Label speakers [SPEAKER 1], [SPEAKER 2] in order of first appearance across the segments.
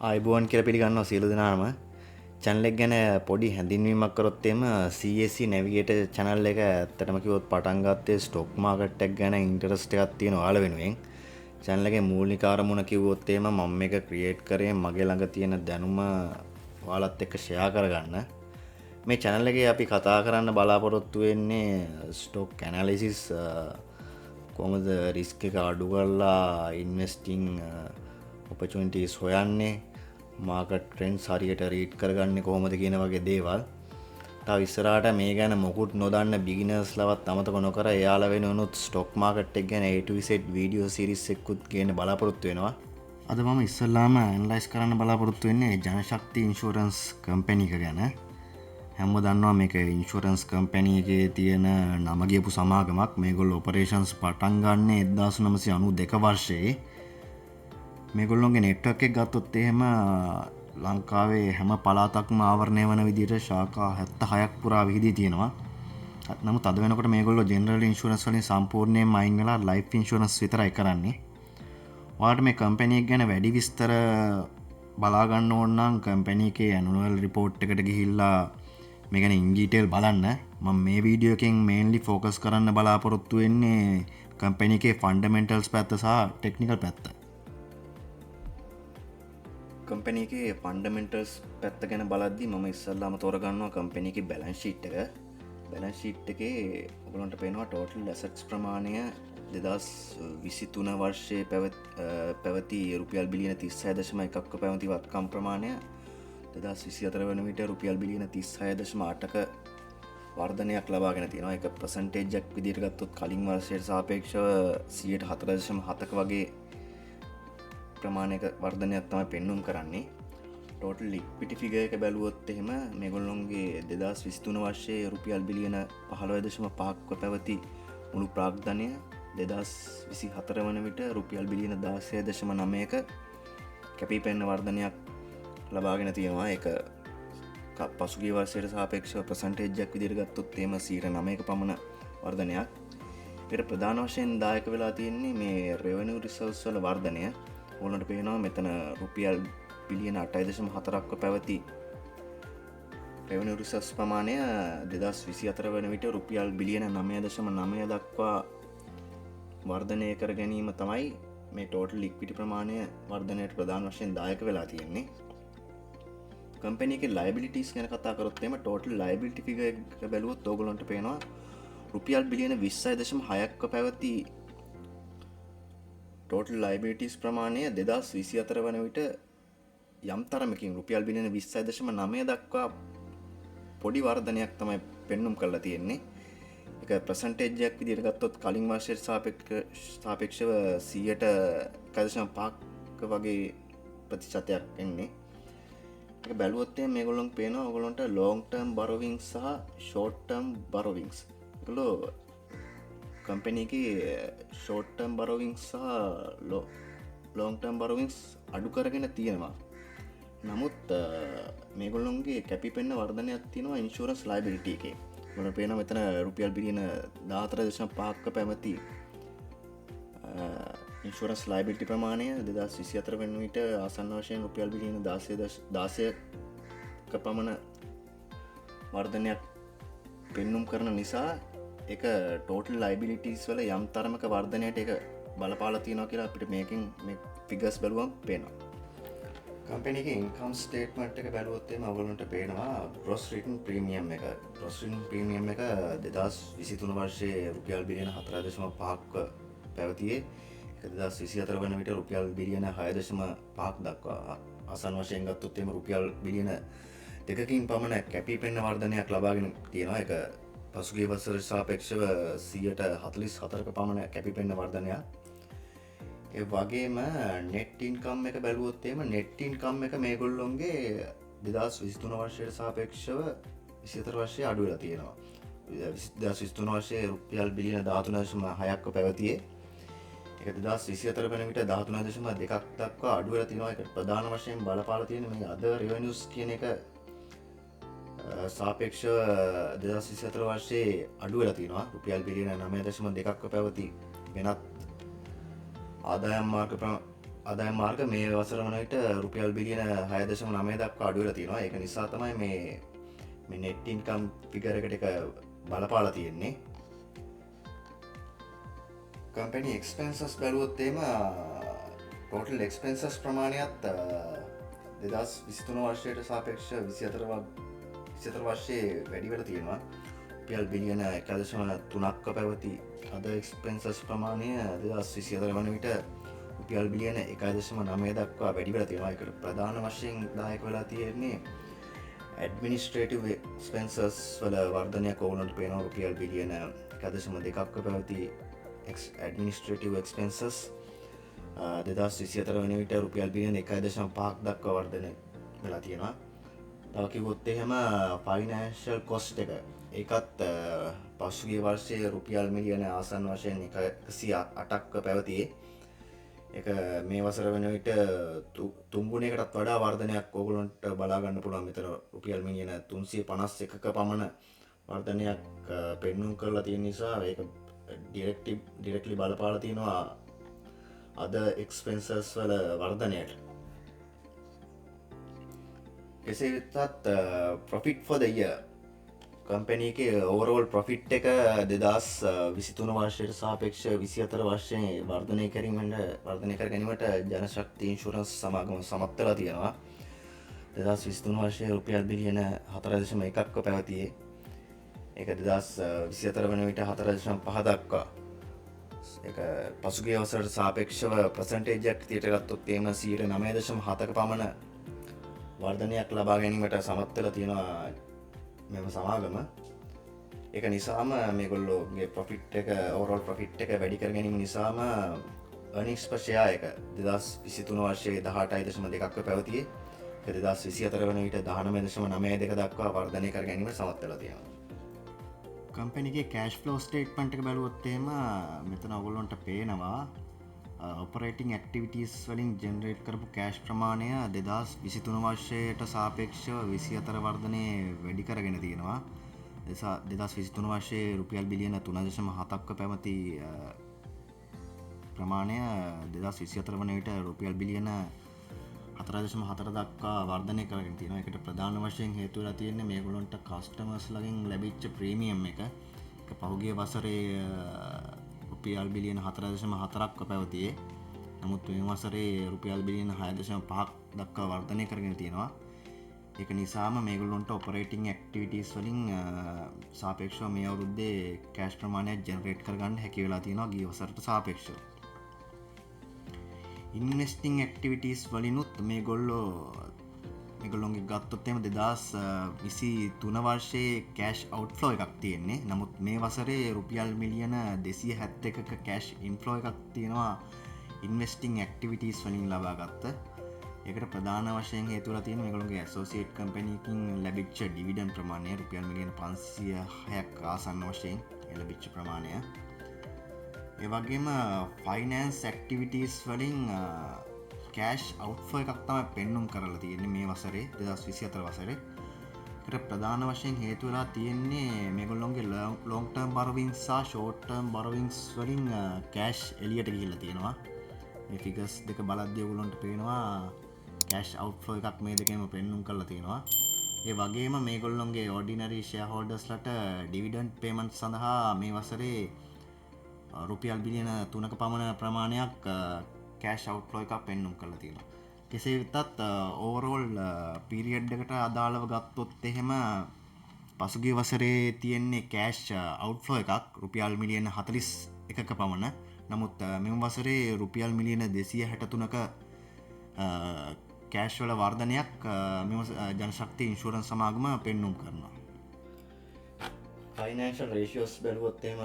[SPEAKER 1] ආයිබෝන් කියලා පිළිගන්නවා සියලු දෙනාම. channel එක ගැන පොඩි හැඳින්වීමක් කරොත් එම CAC Navigator channel එක ඇත්තටම කිව්වොත් පටන් ගත්තේ stock market එක ගැන interest එකක් තියෙන ඔයාලා වෙනුවෙන්. channel එකේ මූලික අරමුණ කිව්වොත් එම මම මේක create කරේ මගේ ළඟ තියෙන දැනුම ඔයාලත් එක්ක share කරගන්න. මේ channel එකේ අපි කතා කරන්න බලාපොරොත්තු වෙන්නේ stock analysis කොහොමද risk එක අඩු කරලා investing opportunities හොයන්නේ මාකට් ට්‍රෙන්ඩ්ස් හරියට රීඩ් කරගන්නේ කොහොමද කියන වගේ දේවල්. තව ඉස්සරහට මේ ගැන මොකුත් නොදන්න බිගිනර්ස් ලවත් අමතක නොකර එයාලා වෙනුනොත් ස්ටොක් මාකට් එක ගැන A to Z video series එකකුත් ගේන්න බලාපොරොත්තු වෙනවා. අද මම ඉස්සෙල්ලාම ඇනලයිස් කරන්න බලාපොරොත්තු වෙන්නේ ජනශක්ති ඉන්ෂුරන්ස් කම්පැනි එක ගැන. හැමෝම දන්නවා මේක ඉන්ෂුරන්ස් කම්පැනි එකේ තියෙන නම ගියපු සමාගමක්. මේගොල්ලෝ ඔපරේෂන්ස් පටන් ගන්න 1992 වර්ෂයේ. මේගොල්ලොන්ගේ නෙට්වර්ක් එක ගත්තොත් එහෙම ලංකාවේ හැම පළාතක්ම ආවරණය වන විදිහට ශාඛා 76ක් පුරා විහිදී තියෙනවා. නමුත් අද වෙනකොට මේගොල්ලෝ ජෙනරල් ඉන්ෂුරන්ස් වලින් සම්පූර්ණයෙන්ම අයින් වෙලා ලයිෆ් ඉන්ෂුරන්ස් විතරයි කරන්නේ. ඔයාලට මේ කම්පැනි එක ගැන වැඩි විස්තර බලා ගන්න ඕන නම් කම්පැනි එකේ ඇනුවල් රිපෝට් එකට ගිහිල්ලා මේ ගැන ඉන් ඩීටේල් බලන්න. මම මේ වීඩියෝ එකෙන් මේන්ලි ફોකස් කරන්න බලාපොරොත්තු වෙන්නේ කම්පැනි එකේ ෆන්ඩමෙන්ටල්ස් පැත්ත සහ ටෙක්නිකල් පැත්ත. කම්පැනි එකේ ෆන්ඩමෙන්ටල්ස් පැත්ත ගැන බලද්දි මම ඉස්සල්ලාම තෝරගන්නවා කම්පැනි එකේ බැලන්ස් ෂීට් එක. බැලන්ස් ෂීට් එකේ ඔයගලන්ට පේනවා ටෝටල් ඇසට්ස් ප්‍රමාණය 2023 වර්ෂයේ පැවති රුපියල් බිලියන 36.1ක පැවති වත්කම් ප්‍රමාණය 2024 වන විට රුපියල් බිලියන 36.8ක වර්ධනයක් ලබාගෙන තියෙනවා. ඒක percentage එකක් විදිහට ගත්තොත් කලින් වර්ෂයට සාපේක්ෂව 4.7ක වගේ ප්‍රමාණයක වර්ධනයක් තමයි පෙන්නුම් කරන්නේ. ටෝටල් ලික්විඩිටි ෆිගර් එක බැලුවොත් එහෙම මේගොල්ලොන්ගේ 2023 වර්ෂයේ රුපියල් බිලියන 15.5ක පැවති මුළු ප්‍රාග්ධනය 2024 වන විට රුපියල් බිලියන 16.9ක කැපී පෙනෙන වර්ධනයක් ලබාගෙන තියෙනවා. ඒක පසුගිය වර්ෂයට සාපේක්ෂව percentage එකක් විදිහට ගත්තොත් එහෙම 9ක පමණ වර්ධනයක්. ඒකට ප්‍රධාන වශයෙන් දායක වෙලා තියෙන්නේ මේ revenue reserves වල වර්ධනය. ඕලට පේනවා මෙතන රුපියල් බිලියන 8.4ක්ව පැවති revenue reserves ප්‍රමාණය 2024 වන විට රුපියල් බිලියන 9.9 දක්වා වර්ධනය කර ගැනීම තමයි මේ total liquidity ප්‍රමාණය වර්ධනයට ප්‍රධාන වශයෙන් දායක වෙලා තියෙන්නේ. කම්පැනි එකේ liabilities ගැන කතා කරොත් එහෙම total liability figure එක බැලුවොත් ඕගොල්ලන්ට පේනවා රුපියල් බිලියන 26.6ක්ව පැවති total liabilities ප්‍රමාණය 2024 වන විට යම් තරමකින් රුපියල් බිලියන 26.9 දක්වා පොඩි වර්ධනයක් තමයි පෙන්눔 කරලා තියෙන්නේ. ඒක percentage එකක් විදිහට ගත්තොත් කලින් වර්ෂයට සාපේක්ෂව 100.5ක වගේ ප්‍රතිශතයක් එන්නේ. ඒක බැලුවොත් මේගොල්ලෝ පේනවා ඔයගොල්ලන්ට long term borrowings සහ short term borrowings. ඒගොල්ලෝ කම්පැනි එකේ short term borrowings සහ long term borrowings අඩු කරගෙන තියෙනවා. නමුත් මේගොල්ලොන්ගේ කැපිපෙන්න වර්ධනයක් තියෙනවා ඉන්ෂුරන්ස් ලයබිලිටි එකේ. ඔයාලට පේනවා මෙතන රුපියල් බිලියන 14.5ක පැවති ඉන්ෂුරන්ස් ලයබිලිටි ප්‍රමාණය 2024 වෙන විට ආසන්න වශයෙන් රුපියල් බිලියන 16ක පමණ වර්ධනයක් පෙන්눔 කරන නිසා ඒක ටෝටල් ලයිබිලිටීස් වල යම් තරමක වර්ධනයට ඒක බලපාලා තියෙනවා කියලා අපිට මේකෙන් මේ ෆිගර්ස් බලුවම පේනවා. කම්පැනි එකේ ඉන්කම් ස්ටේට්මන්ට් එක බැලුවොත් එහෙනම් ඔයගොල්ලන්ට පේනවා gross written premium එක. gross written premium එක 2023 වර්ෂයේ රුපියල් බිලියන 4.5ක පැවතියේ 2024 වන විට රුපියල් බිලියන 6.5ක් දක්වා ආසන්න වශයෙන් ගත්තොත් එහෙනම් රුපියල් බිලියන 2කින් පමණ කැපී පෙනෙන වර්ධනයක් ලබාගෙන තියෙනවා. ඒක පසුගිය වසරට සාපේක්ෂව 144ක පමණ කැපී පෙනෙන වර්ධනයක්. ඒ වගේම net income එක බැලුවොත් එහෙම net income එක මේගොල්ලොන්ගේ 2023 වර්ෂයට සාපේක්ෂව 24 වර්ෂයේ අඩු වෙලා තියෙනවා. 2023 වර්ෂයේ රුපියල් බිලියන 13.6ක්ව පැවතියේ. ඒක 2024 වෙන විට 13.2ක් දක්වා අඩු වෙලා තියෙනවා. ඒක ප්‍රධාන වශයෙන් බලපාලා තියෙන මේ other revenues කියන එක සාපේක්ෂව 2024 වර්ෂයේ අඩු වෙලා තියෙනවා. රුපියල් බිලියන 9.2ක්ව පැවති වෙනත් ආදායම් මාර්ග ආදායම් මාර්ග මේ වසර වන විට රුපියල් බිලියන 6.9 දක්වා අඩු වෙලා තියෙනවා. ඒක නිසා තමයි මේ net income figure එකට එක බලපාලා තියෙන්නේ. company expenses බැලුවොත් එහෙම total expenses ප්‍රමාණයත් 2023 වර්ෂයට සාපේක්ෂව 24 වර්ෂයේ වැඩි වෙලා තියෙනවා. රුපියල් බිලියන 1.3ක පැවති අද එක්ස්පෙන්සස් ප්‍රමාණය 2024 වන විට රුපියල් බිලියන 1.9 දක්වා වැඩි වෙලා තියෙනවා. ඒකට ප්‍රධාන වශයෙන් දායක වෙලා තියෙන්නේ ඇඩ්මිනිස්ට්‍රේටිව් එක්ස්පෙන්සස් වල වර්ධනයක් ඕනට පේනවා. රුපියල් බිලියන 1.2ක පැවති ඇඩ්මිනිස්ට්‍රේටිව් එක්ස්පෙන්සස් 2024 වන විට රුපියල් බිලියන 1.5ක් දක්වා වර්ධනය වෙලා තියෙනවා. තව කිව්වොත් එහෙම ෆයිනෑන්ෂල් කොස්ට් එක ඒකත් පසුගිය වර්ෂයේ රුපියල් මිලියන ආසන්න වශයෙන් 108ක් පැවතියේ. ඒක මේ වසර වෙන විට තුන් ගුණයකටත් වඩා වර්ධනයක් ඕගොල්ලන්ට බලා ගන්න පුළුවන්. මෙතන රුපියල් මිලියන 351ක පමණ වර්ධනයක් පෙන්නුම් කරලා තියෙන නිසා ඒක ඩිරෙක්ට්ලි බලපාලා තියෙනවා අද එක්ස්පෙන්සස් වල වර්ධනයට. කෙසේ වෙතත් profit for the year company එකේ ඕවරෝල් ප්‍රොෆිට් එක 2023 වර්ෂයට සාපේක්ෂව 24 වර්ෂයේ වර්ධනය කර ගැනීමට ජනශක්ති ඉන්ෂුරන්ස් සමාගම සමත් වෙලා තියෙනවා. 2023 වර්ෂයේ රුපියල් බිලියන 4.1ක පැවතියේ. ඒක 2024 වන විට 4.5 දක්වා. ඒක පසුගිය වසරට සාපේක්ෂව ප්‍රසන්ටේජ් එකක් විදියට ගත්තොත් එහෙම 9.7ක පමණ වර්ධනයක් ලබා ගැනීමට සමත් වෙලා තියෙනවා මෙම සමාගම. ඒක නිසාම මේගොල්ලෝගේ ප්‍රොෆිට් එක ඕවරෝල් ප්‍රොෆිට් එක වැඩි කර ගැනීම නිසාම earnings per share එක 2023 වර්ෂයේ 18.2ක පැවතියේ. ඒක 2024 වන විට 19.92 දක්වා වර්ධනය කර ගැනීමට සමත් වෙලා තියෙනවා. කම්පැනිගේ කෑෂ් ෆ්ලෝ ස්ටේට්මන්ට් එක බැලුවොත් එහෙම මෙතන ඔයගොල්ලන්ට පේනවා ඔපරේටිං ඇක්ටිවිටීස් වලින් ජෙනරේට් කරපු කෑෂ් ප්‍රමාණය 2023 වර්ෂයට සාපේක්ෂව 24 වර්ධනය වැඩි කරගෙන තියෙනවා. 2023 වර්ෂයේ රුපියල් බිලියන 3.7ක පැවති ප්‍රමාණය 2024 වන විට රුපියල් බිලියන 4.4 දක්වා වර්ධනය කරගෙන තියෙනවා. ඒකට ප්‍රධාන වශයෙන් හේතු වෙලා තියෙන්නේ මේගොල්ලන්ට කස්ටමර්ස් ළඟින් ලැබිච්ච ප්‍රීමියම් එක. ඒක පහුගිය වසරේ රුපියල් බිලියන 4.4ක් පැවතියේ. නමුත් මේ වසරේ රුපියල් බිලියන 6.5ක් දක්වා වර්ධනය කරගෙන තියෙනවා. ඒක නිසාම මේගොල්ලන්ට ඔපරේටිං ඇක්ටිවිටීස් වලින් සාපේක්ෂව මේ අවුරුද්දේ කෑෂ් ප්‍රමාණයක් ජෙනරේට් කරගන්න හැකි වෙලා තියෙනවා ගිය වසරට සාපේක්ෂව. ඉන්වෙස්ටිං ඇක්ටිවිටීස් වලිනුත් මේගොල්ලොන්ගේ ගත්තොත් එහෙම 2023 වර්ෂයේ කෑෂ් අවුට්ෆ්ලෝ එකක් තියෙන්නේ. නමුත් මේ වසරේ රුපියල් මිලියන 271ක කෑෂ් ඉන්ෆ්ලෝ එකක් තියෙනවා ඉන්වෙස්ටිං ඇක්ටිවිටීස් වලින් ලබා ගත්ත. ඒකට ප්‍රධාන වශයෙන් හේතු වෙලා තියෙන්නේ මේගොල්ලෝගේ ඇසෝසියේට් කම්පැනි එකකින් ලැබිච්ච ඩිවිඩන්ඩ් ප්‍රමාණය රුපියල් මිලියන 506ක් ආසන්න වශයෙන් ලැබිච්ච ප්‍රමාණය. ඒ වගේම ෆයිනෑන්ස් ඇක්ටිවිටීස් වලින් කෑෂ් අවුට්ෆ්ලෝ එකක් තමයි පෙන්නුම් කරලා තියෙන්නේ මේ වසරේ 2024 වසරේ. ඒකට ප්‍රධාන වශයෙන් හේතු වෙලා තියෙන්නේ මේගොල්ලොන්ගේ ලොන්ග් ටර්ම් බොරොවින්ග්ස් සහ ෂෝට් ටර්ම් බොරොවින්ග්ස් වලින් කෑෂ් එළියට ගිහිල්ලා තියෙනවා. මේ ෆිගර්ස් දෙක බලද්දී ඔයගොල්ලන්ට පේනවා කෑෂ් අවුට්ෆ්ලෝ එකක් මේ දෙකේම පෙන්නුම් කරලා තියෙනවා. ඒ වගේම මේගොල්ලොන්ගේ ඕඩිනරි ෂෙයා හෝල්ඩර්ස්ලට ඩිවිඩන්ඩ් පේමන්ට් සඳහා මේ වසරේ රුපියල් බිලියන 3ක පමණ ප්‍රමාණයක් කෑෂ් අවුට්ෆ්ලෝ එකක් පෙන්නුම් කරලා තියෙනවා. කෙසේ වෙතත් ඕවරෝල් පීරියඩ් එකට අදාළව ගත්තොත් එහෙම පසුගිය වසරේ තියෙන්නේ කෑෂ් අවුට්ෆ්ලෝ එකක් රුපියල් මිලියන 41ක පමණ. නමුත් මෙම වසරේ රුපියල් මිලියන 263ක කෑෂ් වල වර්ධනයක් මෙම ජනශක්ති ඉන්ෂුරන්ස් සමාගම පෙන්නුම් කරනවා. ෆයිනෑන්ෂල් රේෂියෝස් බැලුවොත් එහෙම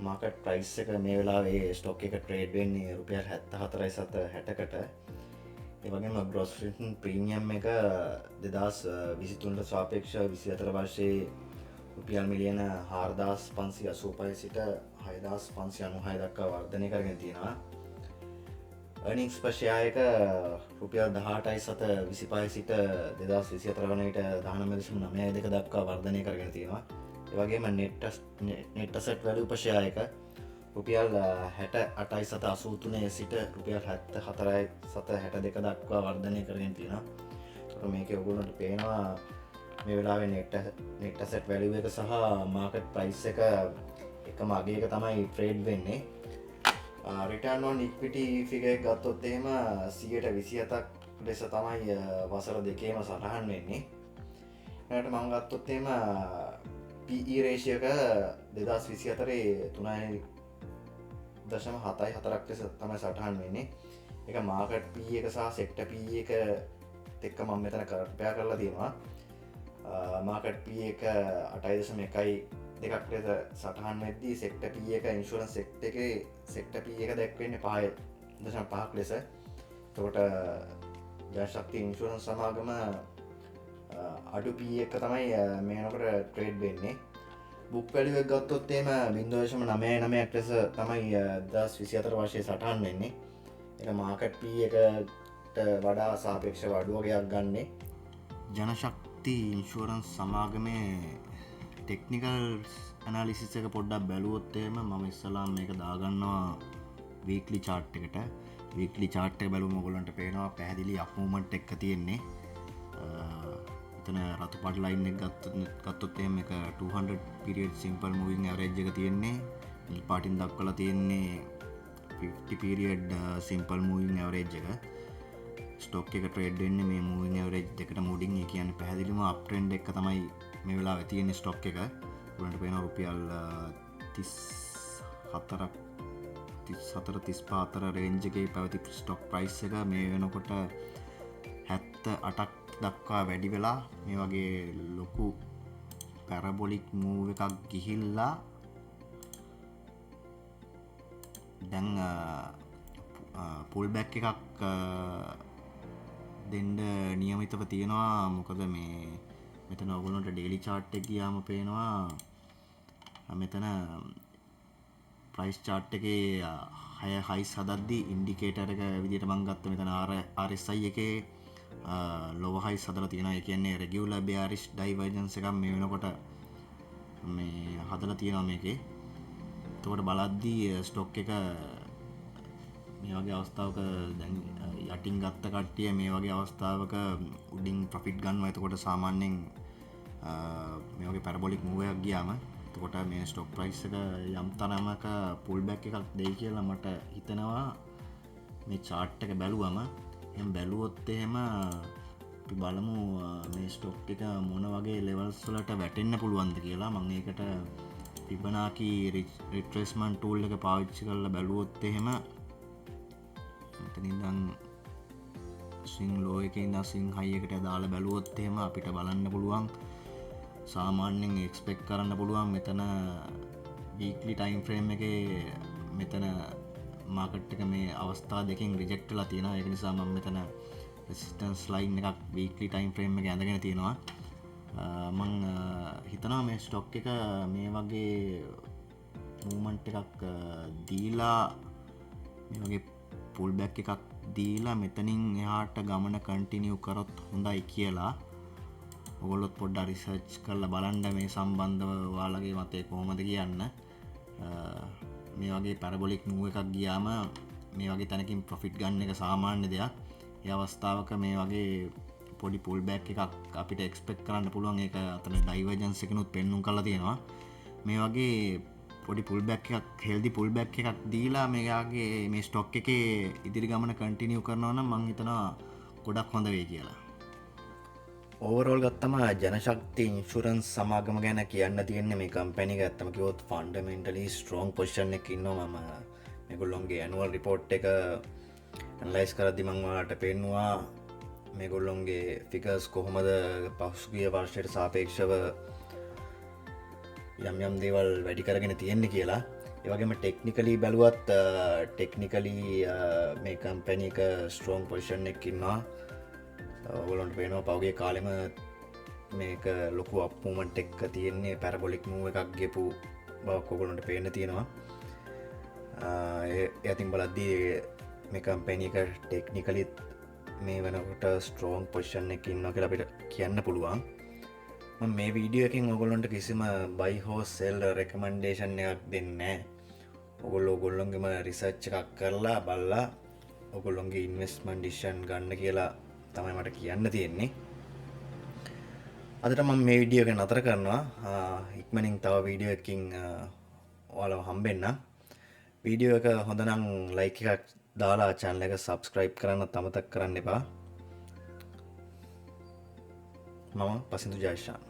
[SPEAKER 1] මාකට් ප්‍රයිස් එක මේ වෙලාවේ ස්ටොක් එක ට්‍රේඩ් වෙන්නේ රුපියල් 74.60කට. ඒ වගේම ග්‍රොස් රිටන් ප්‍රීමියම් එක 2023ට සාපේක්ෂව 24 වර්ෂයේ රුපියල් මිලියන 4585 සිට 6596 දක්වා වර්ධනය කරගෙන තියෙනවා. earnings per share එක රුපියල් 18.25 සිට 2024 වන විට 19.92 දක්වා වර්ධනය කරගෙන තියෙනවා. ඒ වගේම net asset value per share එක රුපියල් 68.83 සිට රුපියල් 74.62 දක්වා වර්ධනය කරගෙන තියෙනවා. ඒකට මේකේ ඔයගොල්ලන්ට පේනවා මේ වෙලාවේ net asset value එක සහ market price එක එකම අගයක තමයි ට්‍රේඩ් වෙන්නේ. return on equity figure එක ගත්තොත් එහෙම 27%ක් ලෙස තමයි වසර දෙකේම සටහන් වෙන්නේ. ඊට මම ගත්තොත් එහෙම PE ratio එක 2024 3.74ක් ලෙස තමයි සටහන් වෙන්නේ. ඒක market PE එක සහ sector PE එක එක්ක මම මෙතන කම්පෙයාර් කරලා තියෙනවා. market PE එක 8.1යි දෙකක් ලෙස සටහන් වෙද්දී sector PE එක insurance sector එකේ sector PE එක දැක්වෙන්නේ 5.5ක් ලෙස. එතකොට ජනශක්ති ඉන්ෂුරන්ස් සමාගම අඩු PE එක තමයි මේ වෙනකොට ට්‍රේඩ් වෙන්නේ. බුක් වැලියු එක ගත්තොත් එහෙම 0.99ක් ලෙස තමයි 2024 වර්ෂයේ සටහන් වෙන්නේ. ඒක මාකට් PE එකට වඩා සාපේක්ෂව අඩු වගේක් ගන්නෙ. ජනශක්ති ඉන්ෂුරන්ස් සමාගමේ ටෙක්නිකල් ඇනාලිසිස් එක පොඩ්ඩක් බැලුවොත් එහෙම මම ඉස්සෙල්ලාම මේක දාගන්නවා වීක්ලි chart එකට. වීක්ලි chart එක බැලුවම ඔයගොල්ලන්ට පේනවා පැහැදිලි up movement එක තියෙන්නේ. එතන රතු පාට ලයින් එක ගත්තොත් එහෙම මේක 200 period simple moving average එක තියෙන්නේ. නිල් පාටින් දක්වලා තියෙන්නේ 50 period simple moving average එක. ස්ටොක් එක ට්‍රේඩ් වෙන්නේ මේ moving average දෙකට මුඩින්. ඒ කියන්නේ පැහැදිලිම up trend එක තමයි මේ වෙලාවේ තියෙන ස්ටොක් එක. ඔයගොල්ලන්ට පේනවා රුපියල් 34 අතර රේන්ජ් එකේ පැවති ස්ටොක් ප්‍රයිස් එක මේ වෙනකොට 78ක් දක්වා වැඩි වෙලා මේ වගේ ලොකු පැරබොලික් මූව් එකක් ගිහිල්ලා දැන් පුල් බැක් එකක් දෙන්න නියමිතව තියෙනවා. මොකද මේ මෙතන ඔයගොල්ලන්ට ඩේලි chart එක ගියාම පේනවා මෙතන ප්‍රයිස් chart එකේ 6 highs හදද්දී ඉන්ඩිකේටර් එක විදිහට මම ගත්ත මෙතන RSI එකේ lower highs හදලා තියෙනවා. ඒ කියන්නේ regular bearish divergence එකක් මේ වෙනකොට මේ හදලා තියෙනවා මේකේ. එතකොට බලද්දී ස්ටොක් එක මේ වගේ අවස්ථාවක දැන් යටින් ගත්ත කට්ටිය මේ වගේ අවස්ථාවක උඩින් ප්‍රොෆිට් ගන්නවා. එතකොට සාමාන්‍යයෙන් මේ වගේ පැරබොලික් මූව් එකක් ගියාම එතකොට මේ ස්ටොක් ප්‍රයිස් එක යම් තරමක පුල් බැක් එකක් දෙයි කියලා මට හිතෙනවා මේ chart එක බැලුවම. එහෙනම් බැලුවොත් එහෙම අපි බලමු මේ ස්ටොක් එක මොන වගේ levels වලට වැටෙන්න පුළුවන්ද කියලා. මම ඒකට Fibonacci retracement tool එක පාවිච්චි කරලා බැලුවොත් එහෙම මෙතනින් ඉඳන් swing low එකේ ඉඳන් swing high එකට දාලා බැලුවොත් එහෙම අපිට බලන්න පුළුවන් සාමාන්‍යයෙන් expect කරන්න පුළුවන් මෙතන weekly time frame එකේ මෙතන market එක මේ අවස්ථා දෙකෙන් reject වෙලා තියෙනවා. ඒක නිසා මම මෙතන resistance line එකක් weekly time frame එකේ ඇඳගෙන තියෙනවා. මම හිතනවා මේ stock එක මේ වගේ movement එකක් දීලා මේ වගේ pull back එකක් දීලා මෙතනින් එහාට ගමන continue කරොත් හොඳයි කියලා. ඔයගොල්ලොත් පොඩ්ඩක් රිසර්ච් කරලා බලන්න මේ සම්බන්ධව ඔයාලගේ මතය කොහොමද කියන්න. මේ වගේ පැරබොලික් මූව් එකක් ගියාම මේ වගේ තැනකින් ප්‍රොෆිට් ගන්න එක සාමාන්‍ය දෙයක්. ඒ අවස්ථාවක මේ වගේ පොඩි පුල් බැක් එකක් අපිට එක්ස්පෙක්ට් කරන්න පුළුවන්. ඒක අතන ඩයිවර්ජන්ස් එකනොත් පෙන්නුම් කරලා තියෙනවා. මේ වගේ පොඩි පුල් බැක් එකක් හෙල්දි පුල් බැක් එකක් දීලා මේයාගේ මේ ස්ටොක් එකේ ඉදිරි ගමන කන්ටිනියු කරනවා නම් මම හිතනවා ගොඩක් හොඳ වෙයි කියලා. ඕවරෝල් ගත්තම ජනශක්ති ඉන්ෂුරන්ස් සමාගම ගැන කියන්න තියෙන්නේ මේ කම්පැනි එක ඇත්තම කිව්වොත් ෆන්ඩමෙන්ටලි ස්ට්‍රෝං පොසිෂන් එකක ඉන්නවා. මම මේගොල්ලොන්ගේ ඇනුවල් රිපෝට් එක ඇනලයිස් කරද්දි මම ඔයාලට පෙන්නුවා මේගොල්ලොන්ගේ ෆිගර්ස් කොහොමද පසුගිය වර්ෂයට සාපේක්ෂව යම් යම් දේවල් වැඩි කරගෙන තියෙන්නේ කියලා. ඒ වගේම ටෙක්නිකලි බැලුවත් ටෙක්නිකලි මේ කම්පැනි එක ස්ට්‍රෝං පොසිෂන් එකක ඉන්නවා. ඔයගොල්ලන්ට පේනවා පහුගිය කාලෙම මේක ලොකු අප් මූව්මන්ට් එකක් තියෙන්නේ. පැරබොලික් මූව් එකක් ගියපු බවක් ඔයගොල්ලන්ට පේන්න තියෙනවා. ඒ අතින් බලද්දී මේ කම්පැනි එක ටෙක්නිකලිත් මේ වෙනකොට ස්ට්‍රෝං පොසිෂන් එකක ඉන්නවා කියලා අපිට කියන්න පුළුවන්. මම මේ වීඩියෝ එකෙන් ඔයගොල්ලන්ට කිසිම buy or sell recommendation එකක් දෙන්නේ නැහැ. ඔගොල්ලොන්ගේම රිසර්ච් එකක් කරලා බලලා ඔගොල්ලොන්ගේ ඉන්වෙස්ට්මන්ට් ඩිසිෂන් ගන්න කියලා තමයි මට කියන්න තියෙන්නේ. අදට මම මේ වීඩියෝ එක නතර කරනවා. ඉක්මනින් තව වීඩියෝ එකකින් ඔයාලව හම්බෙන්න. වීඩියෝ එක හොඳ නම් ලයික් එකක් දාලා channel එක subscribe කරන්න අමතක කරන්න එපා. මම පසින්දු ජයෂාන්.